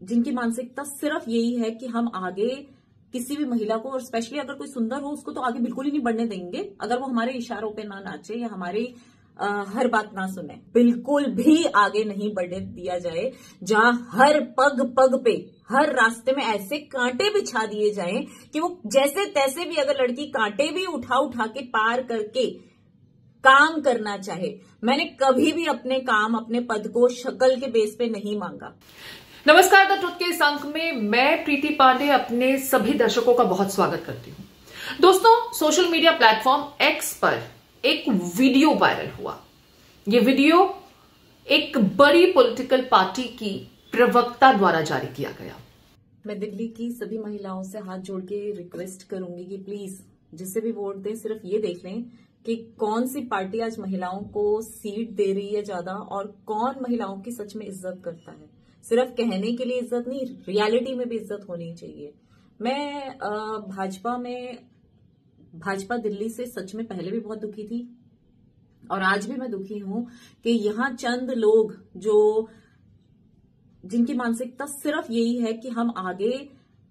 जिनकी मानसिकता सिर्फ यही है कि हम आगे किसी भी महिला को, और स्पेशली अगर कोई सुंदर हो उसको तो आगे बिल्कुल ही नहीं बढ़ने देंगे अगर वो हमारे इशारों पे ना नाचे या हमारी हर बात ना सुने। बिल्कुल भी आगे नहीं बढ़ने दिया जाए। जहां हर पग पग पे, हर रास्ते में ऐसे कांटे बिछा दिए जाएं कि वो जैसे तैसे भी अगर लड़की कांटे भी उठा उठा के पार करके काम करना चाहे। मैंने कभी भी अपने काम, अपने पद को शक्ल के बेस पे नहीं मांगा। नमस्कार, द ट्रुथ के इस अंक में मैं प्रीति पांडे अपने सभी दर्शकों का बहुत स्वागत करती हूं। दोस्तों, सोशल मीडिया प्लेटफॉर्म एक्स पर एक वीडियो वायरल हुआ। यह वीडियो एक बड़ी पॉलिटिकल पार्टी की प्रवक्ता द्वारा जारी किया गया। मैं दिल्ली की सभी महिलाओं से हाथ जोड़ के रिक्वेस्ट करूंगी कि प्लीज जिसे भी वोट दें सिर्फ ये देख लें कि कौन सी पार्टी आज महिलाओं को सीट दे रही है ज्यादा और कौन महिलाओं की सच में इज्जत करता है। सिर्फ कहने के लिए इज्जत नहीं, रियलिटी में भी इज्जत होनी चाहिए। मैं भाजपा दिल्ली से सच में पहले भी बहुत दुखी थी और आज भी मैं दुखी हूं कि यहां चंद लोग जिनकी मानसिकता सिर्फ यही है कि हम आगे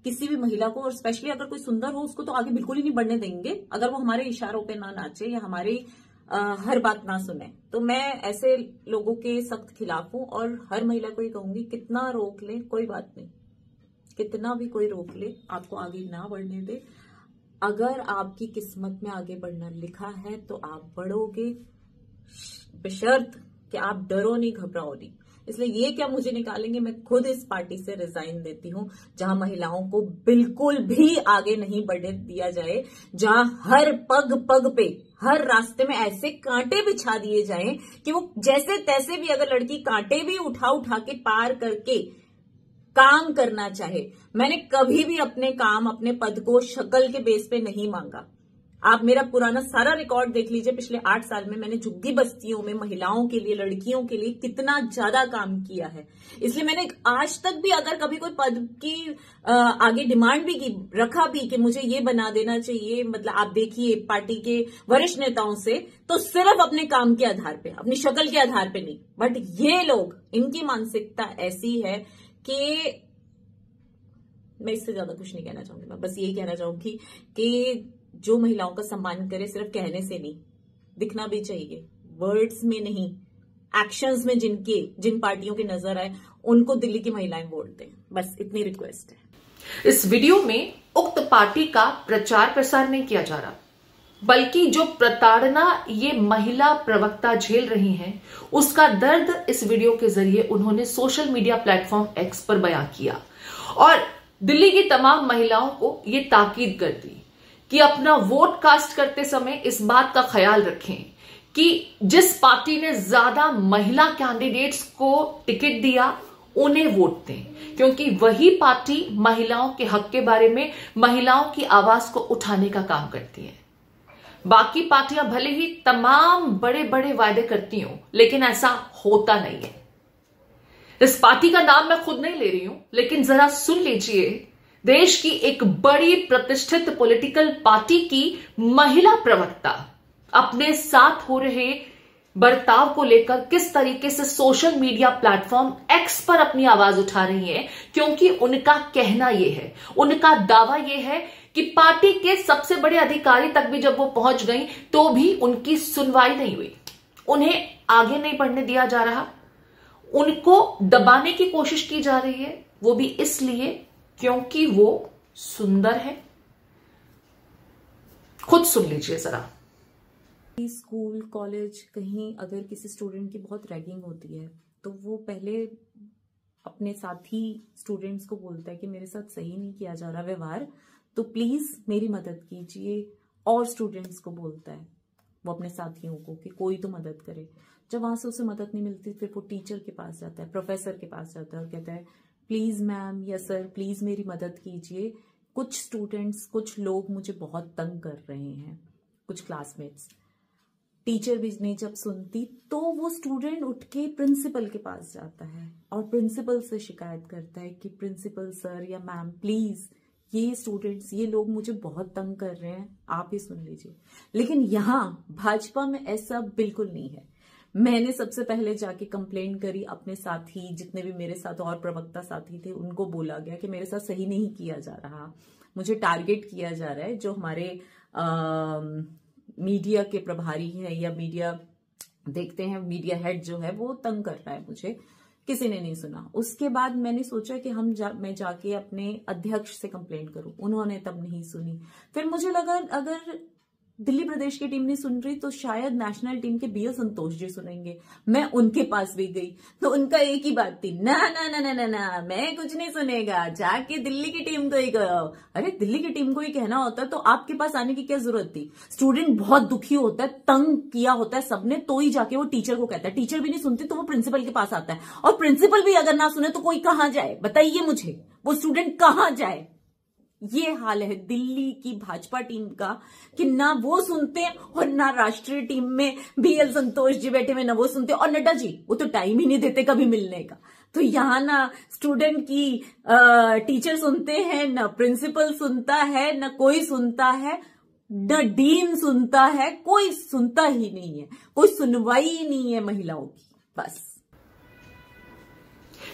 किसी भी महिला को, और स्पेशली अगर कोई सुंदर हो उसको तो आगे बिल्कुल ही नहीं बढ़ने देंगे अगर वो हमारे इशारों पे ना नाचे या हमारी हर बात ना सुने। तो मैं ऐसे लोगों के सख्त खिलाफ हूं और हर महिला को ये कहूंगी, कितना रोक ले कोई बात नहीं, कितना भी कोई रोक ले आपको आगे ना बढ़ने दे। अगर आपकी किस्मत में आगे बढ़ना लिखा है तो आप बढ़ोगे, बशर्त कि आप डरो नहीं, घबराओ नहीं। इसलिए ये क्या मुझे निकालेंगे, मैं खुद इस पार्टी से रिजाइन देती हूं जहां महिलाओं को बिल्कुल भी आगे नहीं बढ़ने दिया जाए, जहां हर पग पग पे, हर रास्ते में ऐसे कांटे बिछा दिए जाएं कि वो जैसे तैसे भी अगर लड़की कांटे भी उठा उठा के पार करके काम करना चाहे। मैंने कभी भी अपने काम, अपने पद को शक्ल के बेस पे नहीं मांगा। आप मेरा पुराना सारा रिकॉर्ड देख लीजिए। पिछले 8 साल में मैंने झुग्गी बस्तियों में महिलाओं के लिए, लड़कियों के लिए कितना ज्यादा काम किया है। इसलिए मैंने आज तक भी अगर कभी कोई पद की आगे डिमांड भी की, रखा भी कि मुझे ये बना देना चाहिए, मतलब आप देखिए पार्टी के वरिष्ठ नेताओं से, तो सिर्फ अपने काम के आधार पे, अपनी शक्ल के आधार पे नहीं। बट ये लोग, इनकी मानसिकता ऐसी है कि मैं इससे ज्यादा कुछ नहीं कहना चाहूंगी। मैं बस यही कहना चाहूंगी कि जो महिलाओं का सम्मान करे, सिर्फ कहने से नहीं, दिखना भी चाहिए, वर्ड्स में नहीं, एक्शंस में जिन पार्टियों की नजर आए उनको दिल्ली की महिलाएं वोट दें। बस इतनी रिक्वेस्ट है। इस वीडियो में उक्त पार्टी का प्रचार प्रसार नहीं किया जा रहा, बल्कि जो प्रताड़ना ये महिला प्रवक्ता झेल रही हैं, उसका दर्द इस वीडियो के जरिए उन्होंने सोशल मीडिया प्लेटफॉर्म एक्स पर बयां किया और दिल्ली की तमाम महिलाओं को ये ताकीद कर दी कि अपना वोट कास्ट करते समय इस बात का ख्याल रखें कि जिस पार्टी ने ज्यादा महिला कैंडिडेट्स को टिकट दिया उन्हें वोट दें, क्योंकि वही पार्टी महिलाओं के हक के बारे में, महिलाओं की आवाज को उठाने का काम करती है। बाकी पार्टियां भले ही तमाम बड़े बड़े वायदे करती हों, लेकिन ऐसा होता नहीं है। इस पार्टी का नाम मैं खुद नहीं ले रही हूं, लेकिन जरा सुन लीजिए, देश की एक बड़ी प्रतिष्ठित पॉलिटिकल पार्टी की महिला प्रवक्ता अपने साथ हो रहे बर्ताव को लेकर किस तरीके से सोशल मीडिया प्लेटफॉर्म एक्स पर अपनी आवाज उठा रही है, क्योंकि उनका कहना यह है, उनका दावा यह है कि पार्टी के सबसे बड़े अधिकारी तक भी जब वो पहुंच गई तो भी उनकी सुनवाई नहीं हुई, उन्हें आगे नहीं बढ़ने दिया जा रहा, उनको दबाने की कोशिश की जा रही है, वो भी इसलिए क्योंकि वो सुंदर है। खुद सुन लीजिए जरा। स्कूल, कॉलेज, कहीं अगर किसी स्टूडेंट की बहुत रैगिंग होती है तो वो पहले अपने साथी स्टूडेंट्स को बोलता है कि मेरे साथ सही नहीं किया जा रहा व्यवहार, तो प्लीज मेरी मदद कीजिए। और स्टूडेंट्स को बोलता है वो अपने साथियों को कि कोई तो मदद करे। जब वहां से उसे मदद नहीं मिलती फिर वो टीचर के पास जाता है, प्रोफेसर के पास जाता है और कहता है प्लीज मैम या सर प्लीज मेरी मदद कीजिए। कुछ स्टूडेंट्स, कुछ लोग मुझे बहुत तंग कर रहे हैं, कुछ क्लासमेट्स। टीचर भी नहीं जब सुनती तो वो स्टूडेंट उठ के प्रिंसिपल के पास जाता है और प्रिंसिपल से शिकायत करता है कि प्रिंसिपल सर या मैम प्लीज ये स्टूडेंट्स, ये लोग मुझे बहुत तंग कर रहे हैं, आप ही सुन लीजिए। लेकिन यहां भाजपा में ऐसा बिल्कुल नहीं है। मैंने सबसे पहले जाके कंप्लेन करी, अपने साथी जितने भी मेरे साथ और प्रवक्ता साथी थे उनको बोला गया कि मेरे साथ सही नहीं किया जा रहा, मुझे टारगेट किया जा रहा है। जो हमारे मीडिया के प्रभारी हैं या मीडिया देखते हैं, मीडिया हेड जो है वो तंग कर रहा है मुझे। किसी ने नहीं सुना। उसके बाद मैंने सोचा कि मैं जाके अपने अध्यक्ष से कंप्लेंट करूं, उन्होंने तब नहीं सुनी। फिर मुझे लगा अगर दिल्ली प्रदेश की टीम नहीं सुन रही तो शायद नेशनल टीम के बीएल संतोष जी सुनेंगे। मैं उनके पास भी गई तो उनका एक ही बात थी, ना ना ना ना ना ना, मैं कुछ नहीं सुनेगा, जाके दिल्ली की टीम को ही कहो। अरे दिल्ली की टीम को ही कहना होता तो आपके पास आने की क्या जरूरत थी? स्टूडेंट बहुत दुखी होता है, तंग किया होता है सबने, तो ही जाके वो टीचर को कहता है। टीचर भी नहीं सुनती तो वो प्रिंसिपल के पास आता है, और प्रिंसिपल भी अगर ना सुने तो कोई कहां जाए? बताइए मुझे, वो स्टूडेंट कहां जाए? ये हाल है दिल्ली की भाजपा टीम का कि ना वो सुनते और ना राष्ट्रीय टीम में बीएल संतोष जी बैठे हुए, ना वो सुनते, और नड्डा जी वो तो टाइम ही नहीं देते कभी मिलने का। तो यहाँ ना स्टूडेंट की टीचर सुनते हैं, ना प्रिंसिपल सुनता है, ना कोई सुनता है, न डीन सुनता है, कोई सुनता ही नहीं है, कोई सुनवाई ही नहीं है महिलाओं की। बस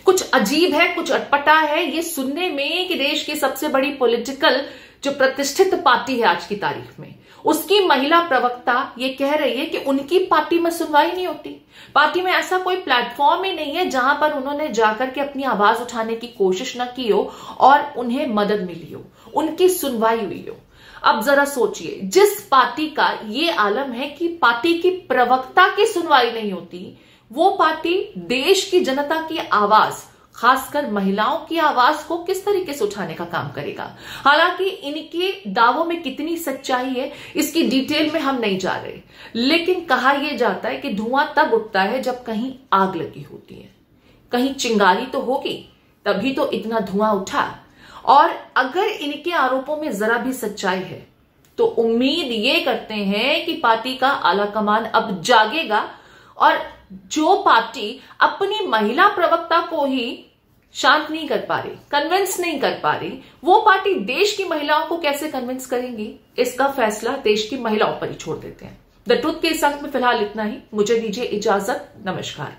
कुछ अजीब है, कुछ अटपटा है ये सुनने में कि देश की सबसे बड़ी पॉलिटिकल जो प्रतिष्ठित पार्टी है आज की तारीख में, उसकी महिला प्रवक्ता ये कह रही है कि उनकी पार्टी में सुनवाई नहीं होती। पार्टी में ऐसा कोई प्लेटफॉर्म ही नहीं है जहां पर उन्होंने जाकर के अपनी आवाज उठाने की कोशिश न की हो और उन्हें मदद मिली हो, उनकी सुनवाई हुई हो। अब जरा सोचिए, जिस पार्टी का ये आलम है कि पार्टी की प्रवक्ता की सुनवाई नहीं होती, वो पार्टी देश की जनता की आवाज, खासकर महिलाओं की आवाज को किस तरीके से उठाने का काम करेगा। हालांकि इनके दावों में कितनी सच्चाई है इसकी डिटेल में हम नहीं जा रहे, लेकिन कहा यह जाता है कि धुआं तब उठता है जब कहीं आग लगी होती है, कहीं चिंगारी तो होगी तभी तो इतना धुआं उठा। और अगर इनके आरोपों में जरा भी सच्चाई है तो उम्मीद ये करते हैं कि पार्टी का आला कमान अब जागेगा, और जो पार्टी अपनी महिला प्रवक्ता को ही शांत नहीं कर पा रही, कन्विंस नहीं कर पा रही, वो पार्टी देश की महिलाओं को कैसे कन्विंस करेंगी, इसका फैसला देश की महिलाओं पर ही छोड़ देते हैं। द ट्रुथ के इस अंक में फिलहाल इतना ही। मुझे दीजिए इजाजत। नमस्कार।